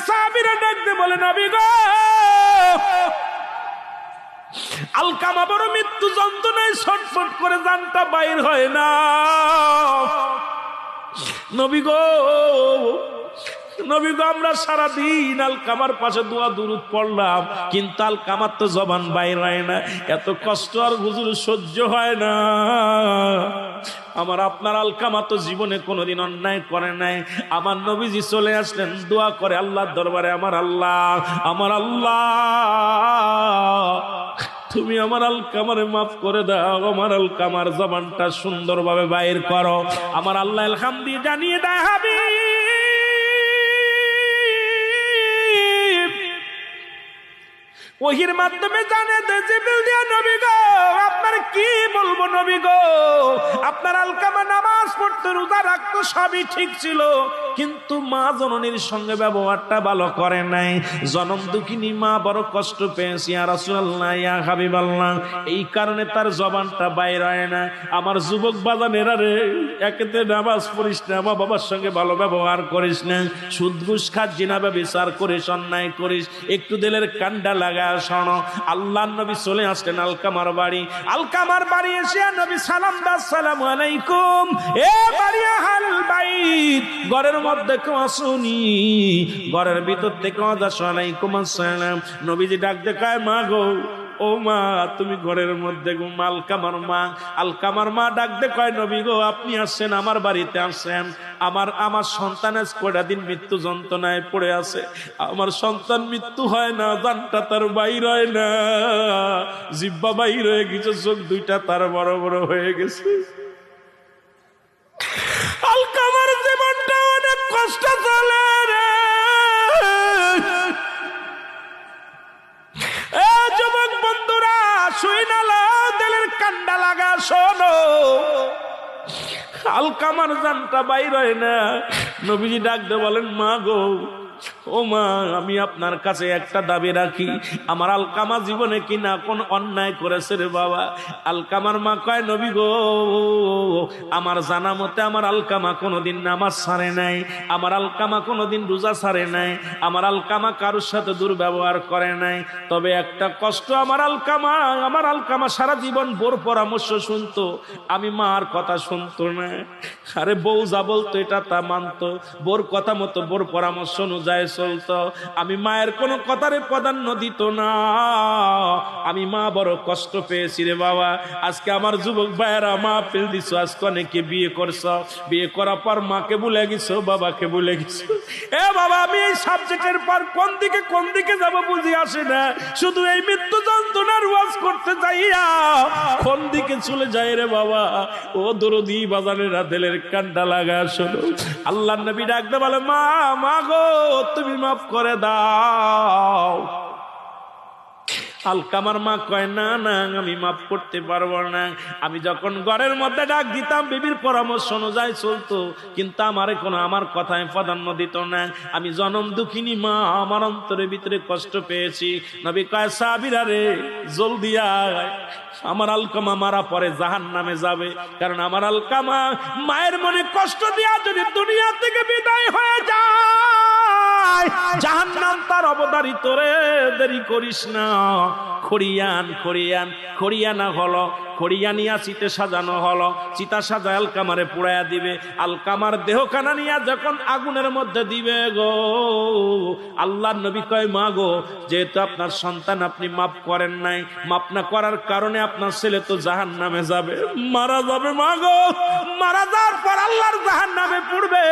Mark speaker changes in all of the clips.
Speaker 1: সাহাবীরা ডাকতে বলে নবী গো, আলকামা বড় মৃত্যু যন্ত্রণায় ছটফট করে জানটা বাইর হয় না। নবী গো, নবী গো, আমরা সারাদিন আলকামার পাশে দোয়া দুরূদ পড়লাম, কিন্তু আলকামার তো জবান বাইর হয় না। এত কষ্ট আর হুজুর সহ্য হয় না। আমার আপনার আলকামা তো জীবনে কোনোদিন অন্যায় করে নাই। আমার নবীজি চলে আসলেন, দোয়া করে আল্লাহর দরবারে, আমার আল্লাহ, আমার আল্লাহ, তুমি আমার আলকামারে মাফ করে দাও, আমার আলকামার জবানটা সুন্দরভাবে বাইর করো। আমার আল্লাহ আলহামদি জানিয়ে দেয়, হাবিব ওহির মাধ্যমে জানে দে জিবরিল দিয়া, নবী গো আপনার কি বলবো নবী গো, আপনার আলকামা নামাজ পড়তে, রোজা রাখতো, সবই ঠিক ছিল, কিন্তু মা জননীর সঙ্গে ব্যবহারটা ভালো করে নাই। জনম দুঃখিনী মা বড় কষ্ট পেয়েছি ইয়া রাসূলুল্লাহ, ইয়া হাবিবাল্লাহ, এই কারণে তার জবানটা বাইর হয় না। আমার যুবক বাজানেরা রে, একেতে নামাজ পড়িস না, মা বাবার সঙ্গে ভালো ব্যবহার করিস না, সুদ ঘুষ খাস, জিনা ব্যভিচার করিস, অন্যায় করিস, একটু দিলের কান্ডা লাগা শোনো। আল্লাহর নবী চলে আসলেন আলকামার বাড়ি। আলকামার বাড়ি এসে নবী সালাম দাও, আসসালামু আলাইকুম, এ বাড়ি আহল বাইত, ঘরের মধ্যে কেউ আসুনি, ঘরের ভিতর থেকে ওয়ালাইকুম আসসালাম। নবীজি ডাক দেখায়, মা গো, ও মা, তুমি ঘরের মধ্যে ঘুম। আলকামার মা ডাক দে কয়, নবী গো আপনি আসছেন, আমার বাড়িতে আসছেন, আমার সন্তানের কয়টা দিন মৃত্যু যন্ত্রণায় পড়ে আছে, আমার সন্তান মৃত্যু হয় না, জানটা তার বাইর হয় না, জিহ্বা বাইর হয়ে গেছে, চোখ দুইটা তার বড় বড় হয়ে গেছে। আলকামার জীবনটা অনেক কষ্ট চলে রে। যুবক বন্ধুরা, শুই না দিলের কান্ডা লাগা শোনো, আলকামার জানটা বাইর হয় না। নবীজি ডাক দিয়ে বলেন, মা গো, ও মা, আমি আপনার কাছে একটা দাবি রাখি, আমার আলকামা জীবনে কি না কোন অন্যায় করেছে রে বাবা? আলকামার মা কয়, নবী গো, আমার জানা মতে আমার আলকামা কোনোদিন নামাজ ছাড়ে নাই, আমার আলকামা কোনোদিন রোজা ছাড়ে নাই, আমার আলকামা কারোর সাথে দুর্ব্যবহার করে নাই, তবে একটা কষ্ট, আমার আলকামা সারা জীবন বোর পরামর্শ শুনতো, আমি মার কথা শুনতো না। আরে বউ যা বলতো এটা তা মানতো, বোর কথা মতো, বোর পরামর্শ অনুযায়ী চলতো, আমি মায়ের কোনো কথারে প্রাধান্য দিত না। আমি মা বড় কষ্ট পেয়েছি রে বাবা। আজকে আমার যুবক ভাইয়েরা মা ফেল দিছ, আজকে অনেকে বিয়ে করছ, বিয়ে করার পর মাকে ভুলে গেছো, বাবাকে ভুলে গেছো। এ বাবা, আমি এই সাবজেক্টের পর কোন দিকে যাব বুঝি আসে না, শুধু এই মৃত্যু যন্ত্রণার ওয়াজ করতে যাইয়া কোন দিকে চলে যায় রে বাবা। ও দরদি বাজানেরা, দিলের কান্ডা লাগা শোনো। আল্লাহর নবী ডাকতে বলে, মা গো, তুমি মাফ করে দাও। আলকামার মা কয়, না না, আমি মাফ করতে পারবো না। আমি যখন ঘরের মধ্যে ডাক দিতাম, বিবির পরামর্শ অনুযায়ী চলতো, কিন্তু আমার কথায় প্রাধান্য দিত না। আমি জনম দুঃখিনী মা, আমার অন্তরের ভিতরে কষ্ট পেয়েছি। নবী কয়, সাহাবীরা রে, জলদি আয়, আমার আলকামা মারা পরে জাহান্নামে যাবে, কারণ আমার আলকামা মায়ের মনে কষ্ট দিয়া যদি দুনিয়া থেকে বিদায় হয়ে যায়, জাহান্নাম তার অবধারিত রে, দেরি করিস না। খড়িয়ানা হলো, খড়িয়ানিয়া চিতে সাজানো হলো, চিতা সাজায় আলকামারে পুড়াইয়া দিবে। আলকামার দেহখানা নিয়া যখন আগুনের মধ্যে দিবে গো, আল্লাহর নবী কয়, মা গো, যেহেতু আপনার সন্তান আপনি মাফ করেন নাই, মাফ না করার কারণে আপনার ছেলে তো জাহান্নামে যাবে, মারা যাবে। মা গো, মারা যাওয়ার পর আল্লাহর জাহান্নামে পড়বে,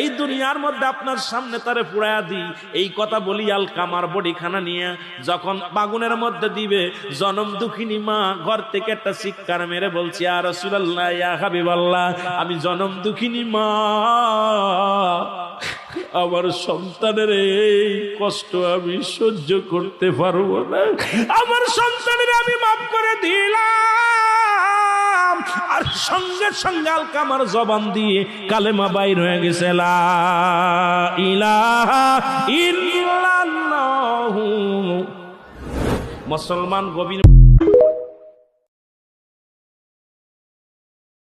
Speaker 1: এই দুনিয়ার মধ্যে আপনার সামনে তারে পুড়াইয়া দিই। এই কথা বলি আলকামার বডিখানা নিয়ে যখন আগুনের মধ্যে দিবে, জনম দুঃখিনী মা ঘর থেকে একটা চিৎকার মেরে বলছি, ইয়া রাসূলুল্লাহ, ইয়া হাবিবাল্লাহ, আমি জনম দুঃখিনী মা, আমার সন্তানের এই কষ্ট আমি সহ্য করতে পারবো না, আমার সন্তানের আমি মাফ করে দিলাম। আর সঙ্গে সঙ্গে আলকামার জবান দিয়ে কালেমা বাইর হয়ে গেছে, লা ইলাহা ইল্লাল্লাহু। মুসলমান গভীর